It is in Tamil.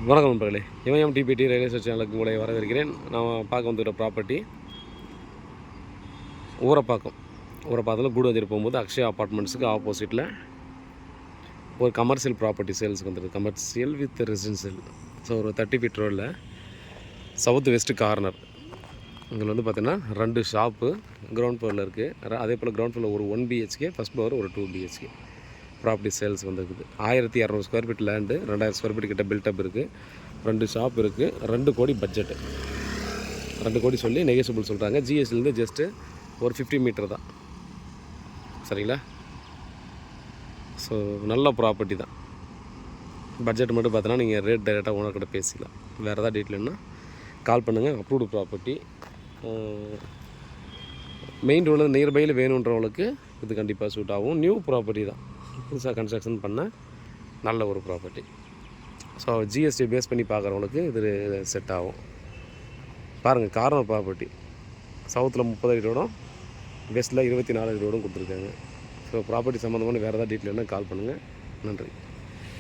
வணக்கம் நண்பர்களே, இமயம் டிபிடி ரியல் எஸ்டேட் சேனலுக்கு உங்களை வரவேற்கிறேன். நான் பார்க்க வந்துவிட்ட ப்ராப்பர்ட்டி ஊரப்பாக்கத்தில் கூடுவதில் போகும்போது அக்ஷயா அப்பார்ட்மெண்ட்ஸுக்கு ஆப்போசிட்டில் ஒரு கமர்ஷியல் ப்ராப்பர்ட்டி சேல்ஸுக்கு வந்துருக்கு. Commercial with residential. ஸோ ஒரு 30 ஃபீட் ரோடில் சவுத் வெஸ்ட் கார்னர். இங்கே வந்து பார்த்திங்கன்னா 2 ஷாப்பு கிரவுண்ட் ஃப்ளோரில் இருக்குது. அதே போல் கிரவுண்ட் ஃப்ளோரில் ஒரு 1 BHK, ஃபஸ்ட் ஃப்ளோர் ஒரு 2 BHK ப்ராப்பர்ட்டி சேல்ஸ் வந்துருக்குது. 1200 square feet land, 2000 square feet கிட்ட பில்டப் இருக்குது, 2 ஷாப் இருக்குது, 2 கோடி பட்ஜெட்டு. 2 கோடி சொல்லி நெகோசியபிள் சொல்கிறாங்க. ஜிஎஸ்டிலேருந்து ஜஸ்ட்டு ஒரு 50 மீட்டர் தான், சரிங்களா? ஸோ நல்ல ப்ராப்பர்ட்டி தான். பட்ஜெட் மட்டும் பார்த்தோன்னா நீங்கள் ரேட் டைரெக்டாக ஓனர்கிட்ட பேசிக்கலாம். வேறு ஏதாவது டீட்டெயில்னா கால் பண்ணுங்கள். Approved property. மெயின் ரோடில் நியர்பையில் வேணுன்றவங்களுக்கு இது கண்டிப்பாக சூட் ஆகும். நியூ ப்ராப்பர்ட்டி தான், புதுசாக கன்ஸ்ட்ரக்ஷன் பண்ண நல்ல ஒரு ப்ராப்பர்ட்டி. ஸோ ஜிஎஸ்டி பேஸ் பண்ணி பார்க்குறவங்களுக்கு இது செட் ஆகும். பாருங்கள், கார்னர் ப்ராப்பர்ட்டி. சவுத்தில் 30 அடி ரோடும், வெஸ்ட்டில் 24 அடி ரோடும் கொடுத்துருக்காங்க. ஸோ ப்ராப்பர்ட்டி சம்மந்தமான வேறு ஏதாவது டீட்டெயில்னா கால் பண்ணுங்கள். நன்றி.